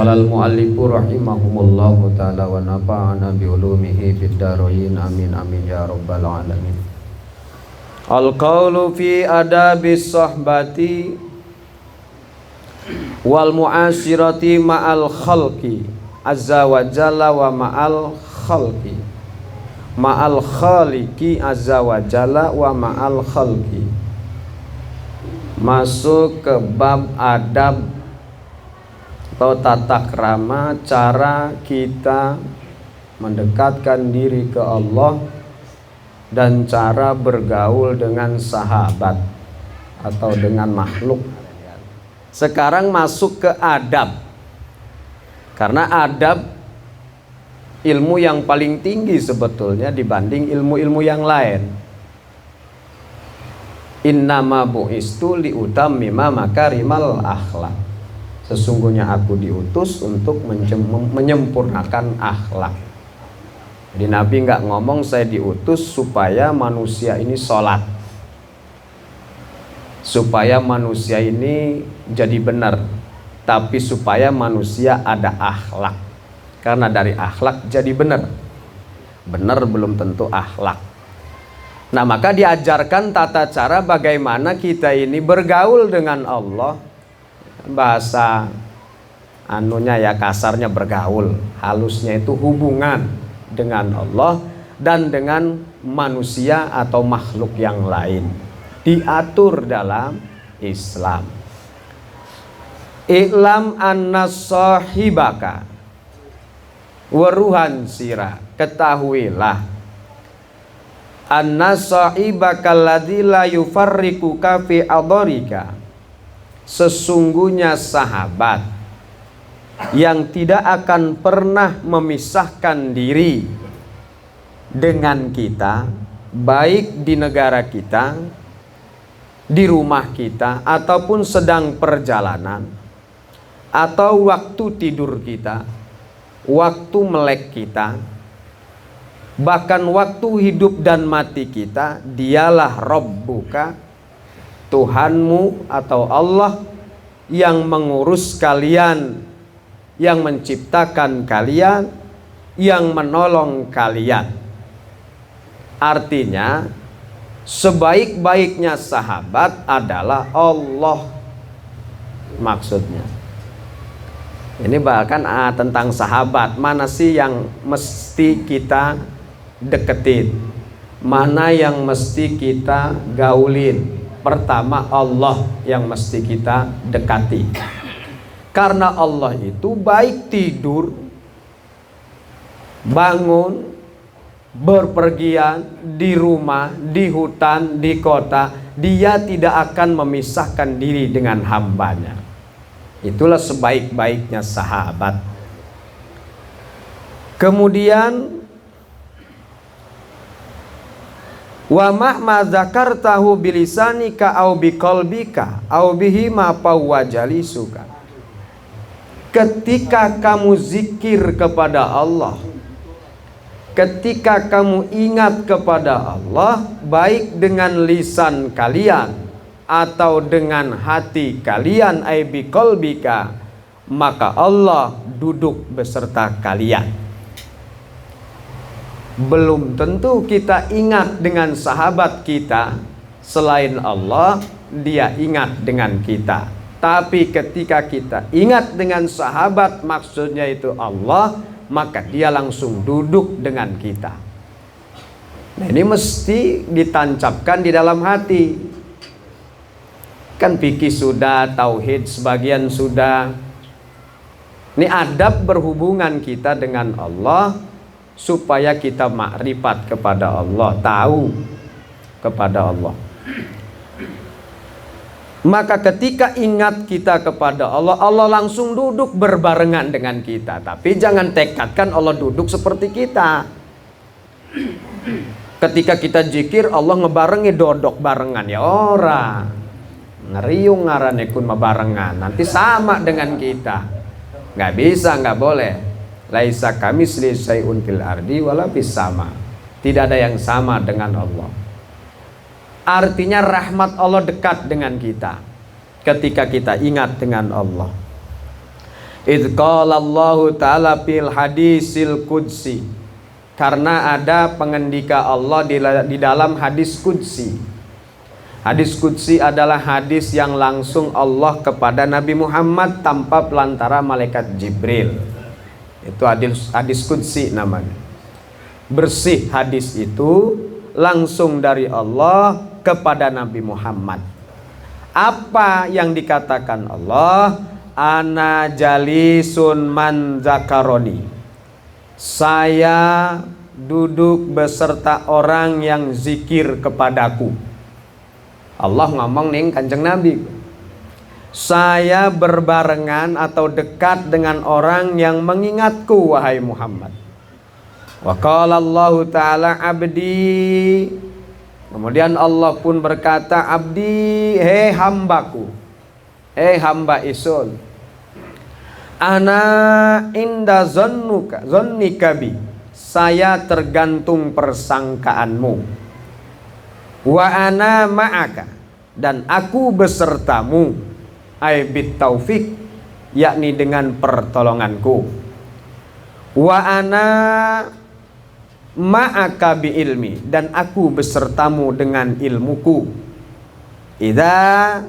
Qalal muallifu rahimahumullahu ta'ala wa nafa'ana bi ulumihi fid dharain amin amin ya rabbal alamin. Al qawlu fi adabis sahbati wal mu'ashirati ma'al khalqi azza wa jalla wa ma'al khalqi ma'al khaliqi azza wa jalla wa ma'al khalqi. Masuk ke bab adab atau tata krama cara kita mendekatkan diri ke Allah dan cara bergaul dengan sahabat atau dengan makhluk. Sekarang masuk ke adab, karena adab ilmu yang paling tinggi sebetulnya dibanding ilmu-ilmu yang lain. Innama bu'istu liutammima makarimal akhlak. Sesungguhnya aku diutus untuk menyempurnakan akhlak. Jadi Nabi nggak ngomong saya diutus supaya manusia ini sholat, supaya manusia ini jadi benar, tapi supaya manusia ada akhlak. Karena dari akhlak jadi benar. Benar belum tentu akhlak. Nah, maka diajarkan tata cara bagaimana kita ini bergaul dengan Allah. Bahasa anunya ya kasarnya bergaul, halusnya itu hubungan dengan Allah dan dengan manusia atau makhluk yang lain, diatur dalam Islam. I'lam anna sahibaka waruhan sira, ketahuilah anna sahibaka alladzi la yufarriquka fi adharika, sesungguhnya sahabat yang tidak akan pernah memisahkan diri dengan kita, baik di negara kita, di rumah kita, ataupun sedang perjalanan, atau waktu tidur kita, waktu melek kita, bahkan waktu hidup dan mati kita. Dialah Rabbuka, Tuhanmu atau Allah yang mengurus kalian, yang menciptakan kalian, yang menolong kalian. Artinya sebaik-baiknya sahabat adalah Allah maksudnya. Ini bahkan tentang sahabat, mana sih yang mesti kita deketin, mana yang mesti kita gaulin. Pertama Allah yang mesti kita dekati, karena Allah itu baik tidur, bangun, berpergian, di rumah, di hutan, di kota, dia tidak akan memisahkan diri dengan hambanya. Itulah sebaik-baiknya sahabat. Kemudian wa ma dzakartahu bilisanika au biqalbika au bihi ma fawajalisuka. Ketika kamu zikir kepada Allah, ketika kamu ingat kepada Allah, baik dengan lisan kalian atau dengan hati kalian, ai biqalbika, maka Allah duduk beserta kalian. Belum tentu kita ingat dengan sahabat kita selain Allah, dia ingat dengan kita. Tapi ketika kita ingat dengan sahabat, maksudnya itu Allah, maka dia langsung duduk dengan kita. Nah, ini mesti ditancapkan di dalam hati. Kan fikih sudah, tauhid sebagian sudah. Ini adab berhubungan kita dengan Allah, supaya kita makrifat kepada Allah, tahu kepada Allah. Maka ketika ingat kita kepada Allah, Allah langsung duduk berbarengan dengan kita. Tapi jangan tekadkan Allah duduk seperti kita. Ketika kita zikir, Allah ngebarengi dodok barengan, ya ora. Ngeriung ngaranekun mabarengan, nanti sama dengan kita. Nggak bisa, nggak boleh. Laisa kamitsli syai'un fil ardi wala fis sama. Tidak ada yang sama dengan Allah. Artinya rahmat Allah dekat dengan kita ketika kita ingat dengan Allah. Idz qala Allah Ta'ala fil hadisil qudsi, karena ada pengendika Allah di dalam hadis qudsi. Hadis qudsi adalah hadis yang langsung Allah kepada Nabi Muhammad tanpa pelantara malaikat Jibril. Itu hadis qudsi namanya. Bersih hadis itu langsung dari Allah kepada Nabi Muhammad. Apa yang dikatakan Allah? Ana jalisun man zakaroni, saya duduk beserta orang yang zikir kepadaku. Allah ngomong nih Kanjeng Nabi, saya berbarengan atau dekat dengan orang yang mengingatku wahai Muhammad. Wa qala Allah Ta'ala abdi, kemudian Allah pun berkata, abdi, hei hambaku, hei hamba isun, ana inda zonnika bi, saya tergantung persangkaanmu. Wa ana ma'aka, dan aku besertamu, ai bit taufik, yakni dengan pertolonganku. Wa ana ma'aka bi ilmi, dan aku besertamu dengan ilmuku. Idza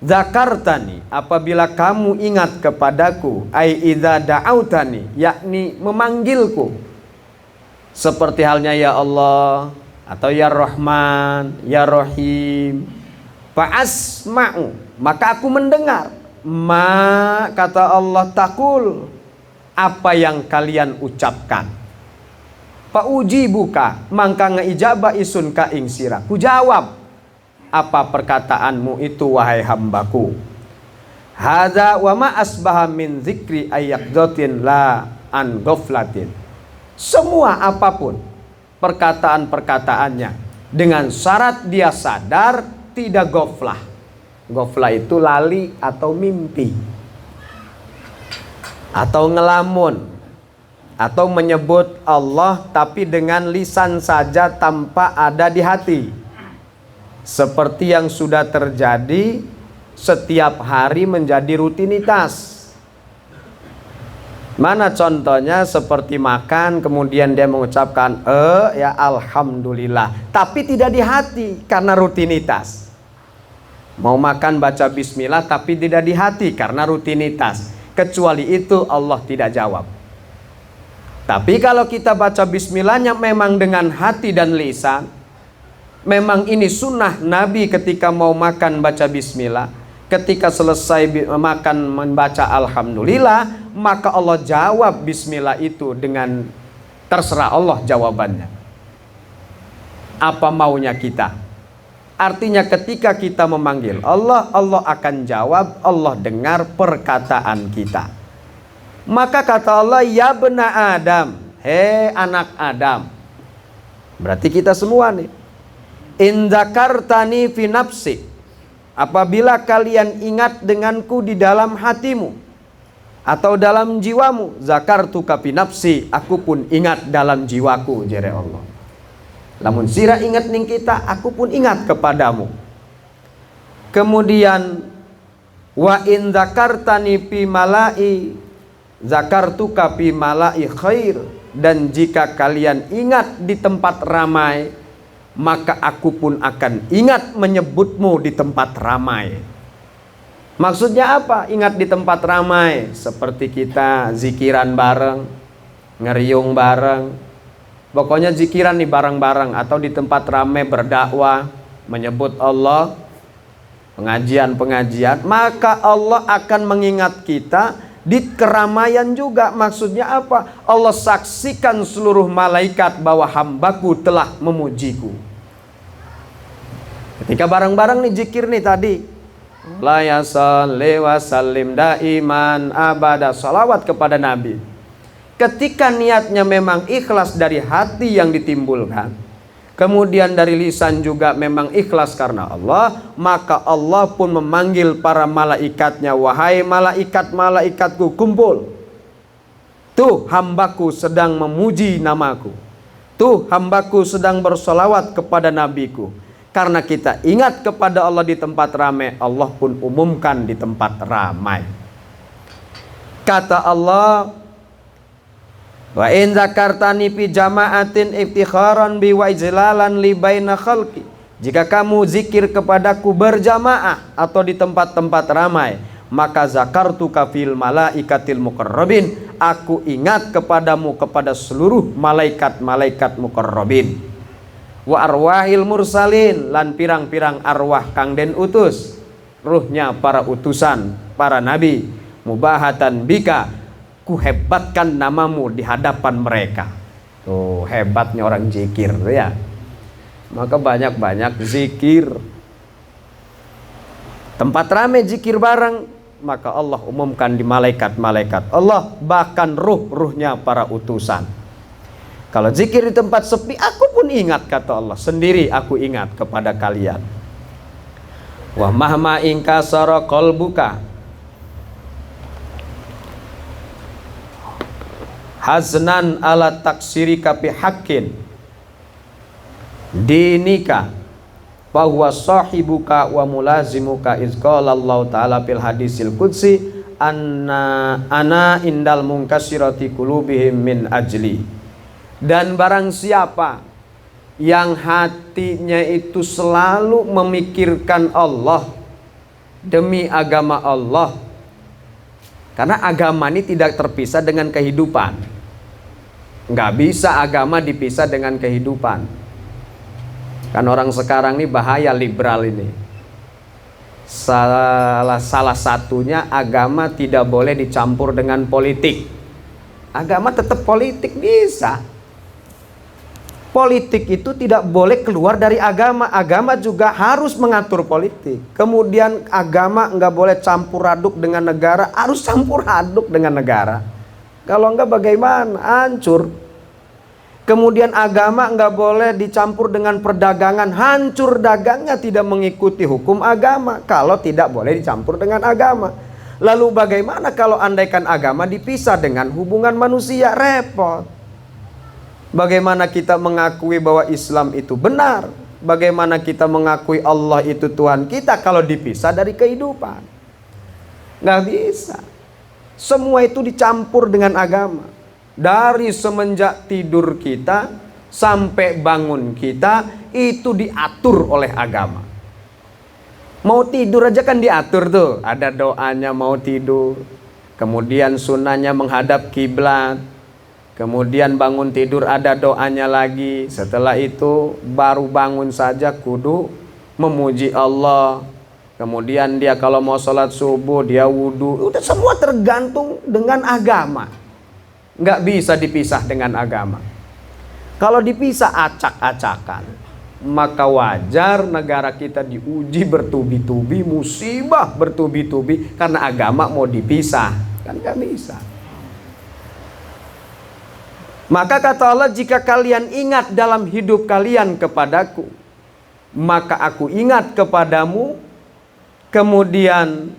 zakartani, apabila kamu ingat kepadaku, ai idza da'autani, yakni memanggilku, seperti halnya ya Allah atau ya Rahman, ya Rahim, fa asma'u, maka aku mendengar, ma, kata Allah, takul, apa yang kalian ucapkan. Fa uji buka, mangka ngeijabah isun ka ing sira, ku jawab apa perkataanmu itu wahai hambaku. Hadza wa ma asbaha min zikri ayyaqdatin la an ghaflatin. Semua apapun perkataan-perkataannya dengan syarat dia sadar, tidak ghaflah. Ghaflah itu lali atau mimpi, atau ngelamun, atau menyebut Allah tapi dengan lisan saja tanpa ada di hati. Seperti yang sudah terjadi setiap hari menjadi rutinitas. Mana contohnya? Seperti makan kemudian dia mengucapkan ya alhamdulillah, tapi tidak di hati karena rutinitas. Mau makan baca bismillah tapi tidak di hati karena rutinitas. Kecuali itu Allah tidak jawab. Tapi kalau kita baca bismillahnya memang dengan hati dan lisan, memang ini sunnah Nabi ketika mau makan baca bismillah, ketika selesai makan membaca alhamdulillah, maka Allah jawab bismillah itu dengan terserah Allah jawabannya. Apa maunya kita? Artinya ketika kita memanggil Allah, Allah akan jawab, Allah dengar perkataan kita. Maka kata Allah, ya bena Adam, hei anak Adam, berarti kita semua nih. In zakartani fi nafsi, apabila kalian ingat denganku di dalam hatimu atau dalam jiwamu, zakartuka fi nafsi, aku pun ingat dalam jiwaku, jere Allah. Lamun sira ingat ning kita, aku pun ingat kepadamu. Kemudian wa in zakartani fi malai, zakartuka fi malai khair, dan jika kalian ingat di tempat ramai, maka aku pun akan ingat menyebutmu di tempat ramai. Maksudnya apa? Ingat di tempat ramai, seperti kita zikiran bareng, ngeriung bareng, pokoknya zikiran nih bareng-bareng, atau di tempat ramai berdakwah, menyebut Allah, pengajian-pengajian, maka Allah akan mengingat kita di keramaian juga. Maksudnya apa? Allah saksikan seluruh malaikat bahwa hambaku telah memujiku. Ketika bareng-bareng nih zikir nih tadi, la yasalli wa sallim daiman abada, salawat kepada Nabi. Ketika niatnya memang ikhlas dari hati yang ditimbulkan, kemudian dari lisan juga memang ikhlas karena Allah, maka Allah pun memanggil para malaikatnya, wahai malaikat-malaikatku, kumpul. Tuh hambaku sedang memuji namaku. Tuh hambaku sedang bersolawat kepada nabiku. Karena kita ingat kepada Allah di tempat ramai, Allah pun umumkan di tempat ramai. Kata Allah, wa in zakartani fi jama'atin iftikharan bi wa ijlalan li baina khalqi. Jika kamu zikir kepadaku berjamaah atau di tempat-tempat ramai, maka zakartuka fil malaikatil muqarrabin. Aku ingat kepadamu kepada seluruh malaikat-malaikat muqarrabin. Wa arwahil mursalin, lan pirang-pirang arwah kang den utus, ruhnya para utusan, para nabi. Mubahatan bika, ku hebatkan namamu di hadapan mereka. Tuh hebatnya orang zikir ya. Maka banyak-banyak zikir. Tempat ramai zikir bareng, maka Allah umumkan di malaikat-malaikat Allah, bahkan ruh-ruhnya para utusan. Kalau zikir di tempat sepi, aku pun ingat, kata Allah, sendiri aku ingat kepada kalian. Wa mahma inkasara qalbuka haznan ala taksirika fi haqqin dinika bahwa sahibuka wa mulazimuka izqala Allah ta'ala fil hadisil qudsi ana indal munkasirati qulubihim min ajli. Dan barang siapa yang hatinya itu selalu memikirkan Allah demi agama Allah, karena agama ini tidak terpisah dengan kehidupan. Nggak bisa agama dipisah dengan kehidupan. Kan orang sekarang ini bahaya, liberal ini. Salah satunya agama tidak boleh dicampur dengan politik. Agama tetap politik bisa. Politik itu tidak boleh keluar dari agama. Agama juga harus mengatur politik. Kemudian agama nggak boleh campur aduk dengan negara, harus campur aduk dengan negara. Kalau nggak bagaimana? Hancur. Kemudian agama nggak boleh dicampur dengan perdagangan, hancur dagangnya, tidak mengikuti hukum agama kalau tidak boleh dicampur dengan agama. Lalu bagaimana kalau andaikan agama dipisah dengan hubungan manusia? Repot. Bagaimana kita mengakui bahwa Islam itu benar? Bagaimana kita mengakui Allah itu Tuhan kita kalau dipisah dari kehidupan? Nggak bisa. Semua itu dicampur dengan agama. Dari semenjak tidur kita sampai bangun kita itu diatur oleh agama. Mau tidur aja kan diatur tuh, ada doanya mau tidur. Kemudian sunnahnya menghadap kiblat. Kemudian bangun tidur ada doanya lagi. Setelah itu baru bangun saja kudu memuji Allah. Kemudian dia kalau mau sholat subuh dia wudhu. Udah semua tergantung dengan agama. Nggak bisa dipisah dengan agama. Kalau dipisah acak-acakan, maka wajar negara kita diuji bertubi-tubi, musibah bertubi-tubi karena agama mau dipisah. Kan nggak bisa. Maka kata Allah, jika kalian ingat dalam hidup kalian kepadaku, maka aku ingat kepadamu. Kemudian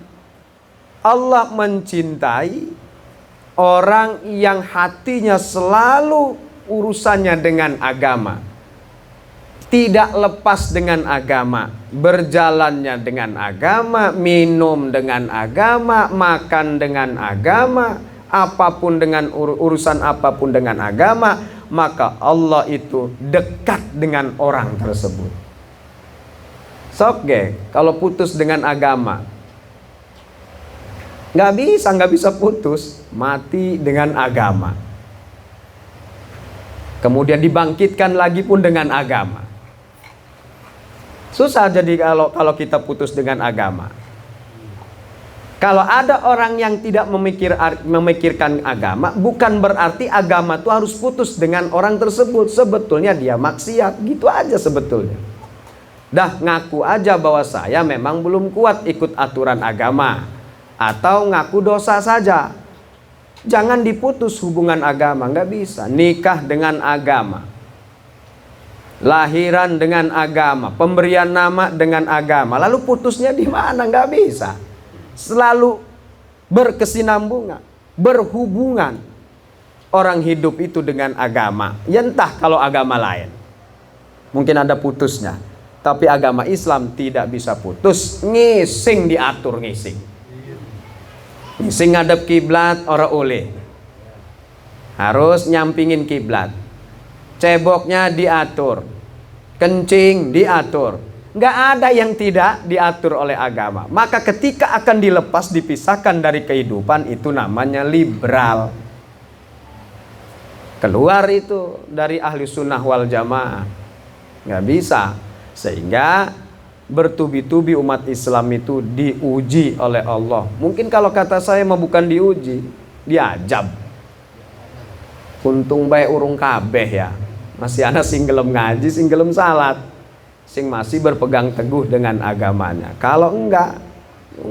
Allah mencintai orang yang hatinya selalu urusannya dengan agama, tidak lepas dengan agama, berjalannya dengan agama, minum dengan agama, makan dengan agama, apapun dengan urusan apapun dengan agama, maka Allah itu dekat dengan orang tersebut. Soke, kalau putus dengan agama, nggak bisa putus, mati dengan agama. Kemudian dibangkitkan lagi pun dengan agama. Susah jadi kalau kita putus dengan agama. Kalau ada orang yang tidak memikirkan agama, bukan berarti agama itu harus putus dengan orang tersebut. Sebetulnya dia maksiat, gitu aja sebetulnya. Dah ngaku aja bahwa saya memang belum kuat ikut aturan agama. Atau ngaku dosa saja. Jangan diputus hubungan agama, nggak bisa. Nikah dengan agama, lahiran dengan agama, pemberian nama dengan agama. Lalu putusnya di mana? Nggak bisa. Selalu berkesinambungan, berhubungan orang hidup itu dengan agama. Ya entah kalau agama lain mungkin ada putusnya, tapi agama Islam tidak bisa putus. Ngising diatur, ngising. Sing ngadep kiblat ora oleh, harus nyampingin kiblat. Ceboknya diatur, kencing diatur, nggak ada yang tidak diatur oleh agama. Maka ketika akan dilepas, dipisahkan dari kehidupan, itu namanya liberal. Keluar itu dari ahli sunnah wal jamaah, nggak bisa. Sehingga bertubi-tubi umat Islam itu diuji oleh Allah. Mungkin kalau kata saya mah bukan diuji, diajab. Untung baik urung kabeh ya, masih ada sing gelem ngaji, sing gelem salat, sing masih berpegang teguh dengan agamanya. Kalau enggak,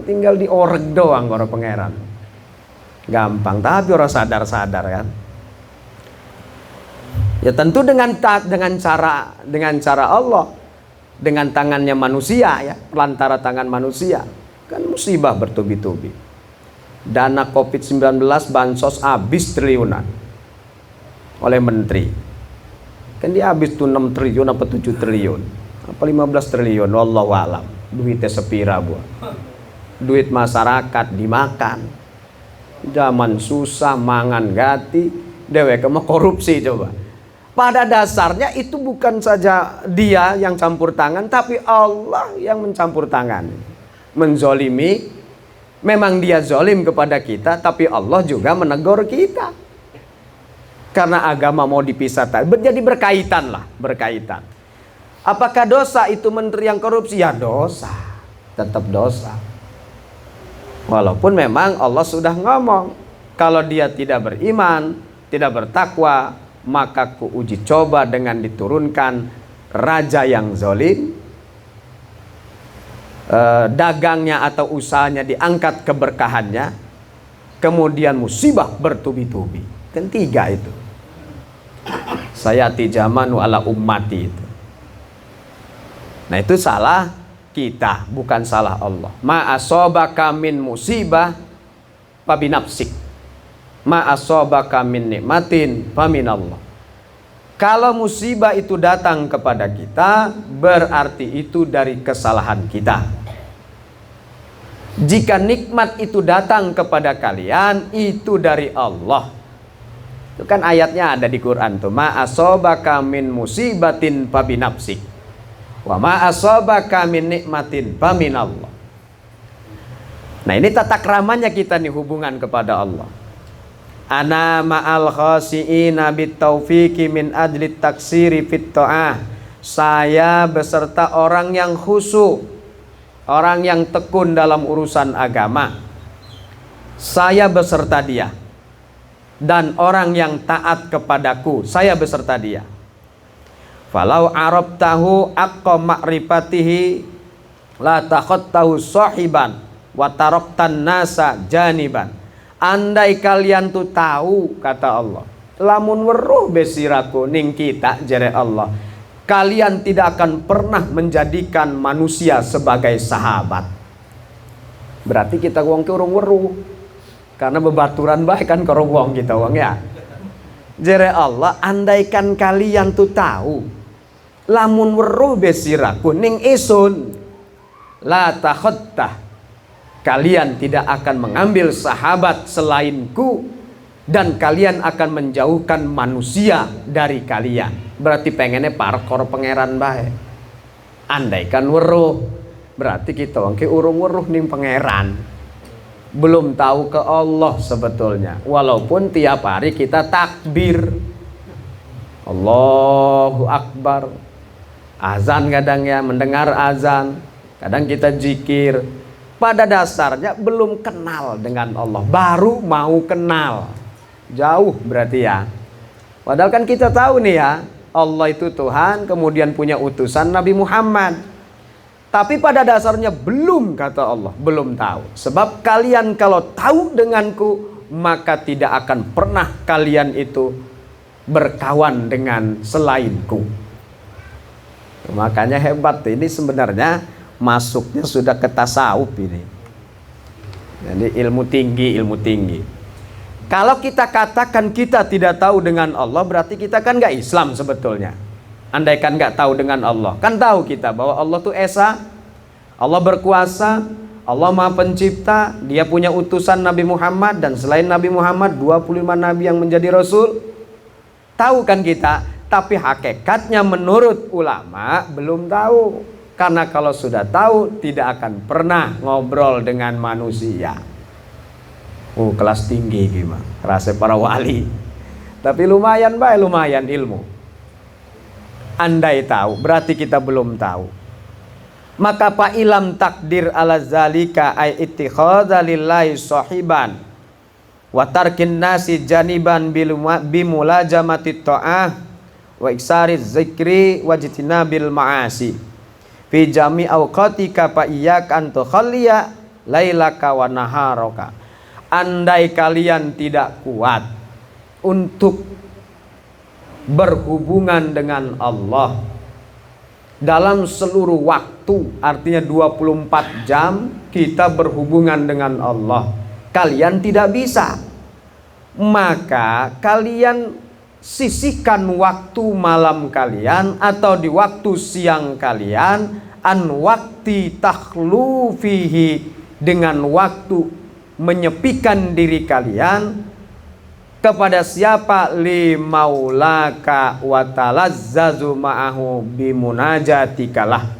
tinggal dioreg doang karo pangeran. Gampang, tapi orang sadar-sadar kan. Ya tentu dengan cara Allah, dengan tangannya manusia ya, pelantara tangan manusia. Kan musibah bertubi-tubi. Dana Covid-19 bansos habis triliunan oleh menteri. Kan dia habis tuh 6 triliun apa 7 triliun apa 15 triliun, wallahu alam. Duitnya sepira buat duit masyarakat dimakan. Zaman susah mangan gati, dewek mah korupsi coba. Pada dasarnya itu bukan saja dia yang campur tangan, tapi Allah yang mencampur tangan, menzolimi. Memang dia zolim kepada kita, tapi Allah juga menegur kita. Karena agama mau dipisah, jadi berkaitan lah, berkaitan. Apakah dosa itu menteri yang korupsi? Ya dosa, tetap dosa. Walaupun memang Allah sudah ngomong, kalau dia tidak beriman, tidak bertakwa, maka kuuji coba dengan diturunkan raja yang zalim, dagangnya atau usahanya diangkat keberkahannya, kemudian musibah bertubi-tubi. Kan 3 itu. Sayati zamanu ala ummati itu. Nah itu salah kita, bukan salah Allah. Ma asobaka min musibah fabinafsik, ma asobaka min nikmatin faminallah. Kalau musibah itu datang kepada kita, berarti itu dari kesalahan kita. Jika nikmat itu datang kepada kalian, itu dari Allah. Itu kan ayatnya ada di Quran tuh. Ma asobaka min musibatin fabinafsik, wa ma asobaka min nikmatin faminallah. Nah ini tata keramanya kita nih, hubungan kepada Allah. Ana ma'al khasi'ina bit taufiqi min ajli taksiri fit ta'ah. Saya beserta orang yang khusyuk, orang yang tekun dalam urusan agama. Saya beserta dia. Dan orang yang taat kepadaku, saya beserta dia. Falau arabtahu aqqa ma'rifatihi la takhattahu sahiban wa taraktan nasa janiban. Andai kalian tuh tahu, kata Allah, lamun weruh besiraku ning kita, jere Allah, kalian tidak akan pernah menjadikan manusia sebagai sahabat. Berarti kita wong ke urung weruh, karena bebaturan baik kan karo wong kita wong ya. Jere Allah, andaikan kalian tuh tahu, lamun weruh besiraku ning isun, la takhattah, kalian tidak akan mengambil sahabat selainku, dan kalian akan menjauhkan manusia dari kalian. Berarti pengennya parkor pangeran bae. Andaikan weruh, berarti kita wongke urung weruh ning pangeran. Belum tahu ke Allah sebetulnya. Walaupun tiap hari kita takbir, Allahu Akbar, azan kadang ya, mendengar azan, kadang kita zikir. Pada dasarnya belum kenal dengan Allah, baru mau kenal. Jauh berarti ya. Padahal kan kita tahu nih ya, Allah itu Tuhan, kemudian punya utusan Nabi Muhammad. Tapi pada dasarnya belum, kata Allah, belum tahu. Sebab kalian kalau tahu denganku, maka tidak akan pernah kalian itu berkawan dengan selainku. Makanya hebat, ini sebenarnya masuknya sudah ke tasawuf ini. Jadi ilmu tinggi. Kalau kita katakan kita tidak tahu dengan Allah, berarti kita kan gak Islam sebetulnya. Andaikan gak tahu dengan Allah, kan tahu kita bahwa Allah itu Esa, Allah berkuasa, Allah Maha Pencipta, Dia punya utusan Nabi Muhammad, dan selain Nabi Muhammad 25 nabi yang menjadi rasul. Tahu kan kita, tapi hakikatnya menurut ulama belum tahu. Karena kalau sudah tahu tidak akan pernah ngobrol dengan manusia. Kelas tinggi gimana? Rasa para wali. Tapi lumayan baik, lumayan ilmu. Andai tahu, berarti kita belum tahu. Maka fa ilam takdir ala zalika ay ittikhadha lillahi sahiban wa tarkin nasi janiban bimulajamati ta'ah wa iksari zikri wa jitinabil ma'asi fi jami awqatika fa iyyak an tukhalliya lailaka wa naharaka. Andai kalian tidak kuat untuk berhubungan dengan Allah dalam seluruh waktu, artinya 24 jam kita berhubungan dengan Allah, kalian tidak bisa, maka kalian sisihkan waktu malam kalian atau di waktu siang kalian an wakti takhlu fihi, dengan waktu menyepikan diri kalian kepada siapa? Li maulaka wa talazzazu ma'ahu bimunajatikalah,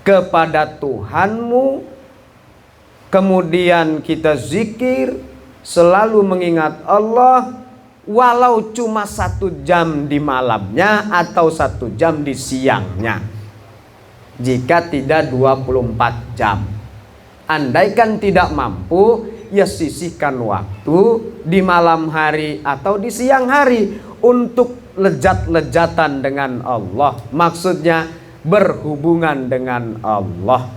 kepada Tuhanmu. Kemudian kita zikir, selalu mengingat Allah, walau cuma 1 jam di malamnya atau 1 jam di siangnya, jika tidak 24 jam. Andaikan tidak mampu, ya sisihkan waktu di malam hari atau di siang hari untuk lezat-lezatan dengan Allah. Maksudnya berhubungan dengan Allah.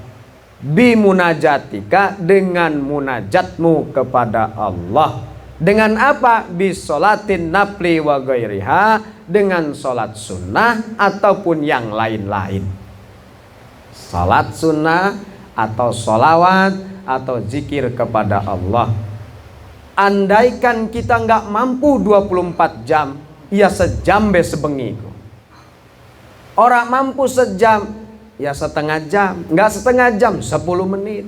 Bimunajatika, dengan munajatmu kepada Allah. Dengan apa? Bisolatin nafli wa ghairiha, dengan solat sunnah ataupun yang lain-lain. Solat sunnah atau solawat atau zikir kepada Allah. Andaikan kita nggak mampu 24 jam, ya sejam be sebengi. Orang mampu sejam, ya setengah jam. Nggak setengah jam, 10 menit,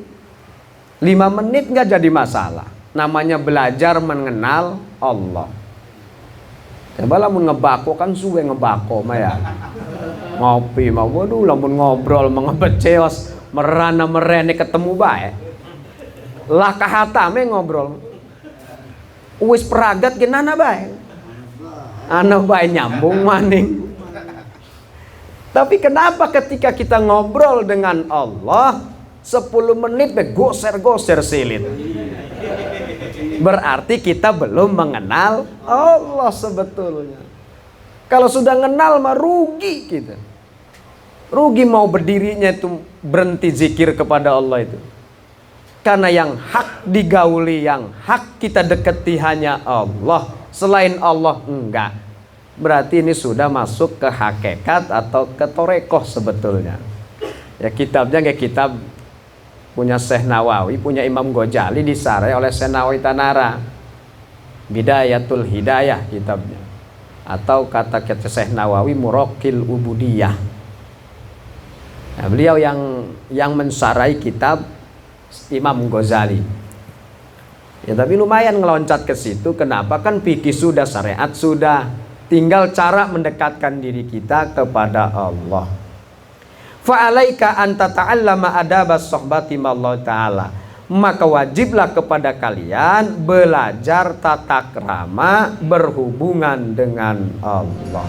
5 menit nggak jadi masalah. Namanya belajar mengenal Allah. Coba lamun ngebako kan suwe ngebako maya. Ngopi mah waduh, lamun ngobrol mengebeceos merana merene ketemu bae. Lah kahatame ngobrol. Wis peragat genana bae. Ana bae nyambung maning. Tapi kenapa ketika kita ngobrol dengan Allah 10 menit be goser-goser silit? Berarti kita belum mengenal Allah sebetulnya. Kalau sudah kenal mah rugi kita. Rugi mau berdirinya itu berhenti zikir kepada Allah itu. Karena yang hak digauli, yang hak kita deketi hanya Allah. Selain Allah enggak. Berarti ini sudah masuk ke hakikat atau ke torekoh sebetulnya. Ya kitabnya kayak kitab punya Syekh Nawawi, punya Imam Ghazali, disarai oleh Syekh Nawawi Tanara. Bidayatul Hidayah kitabnya. Atau kata Syekh Nawawi Muraqil Ubudiyah. Nah, beliau yang mensarai kitab Imam Ghazali. Ya tapi lumayan ngeloncat ke situ. Kenapa? Kan fikih sudah, syariat sudah, tinggal cara mendekatkan diri kita kepada Allah. Fa'alaika an tata'allama adabas sohbati mallahu ta'ala, maka wajiblah kepada kalian belajar tata krama berhubungan dengan Allah.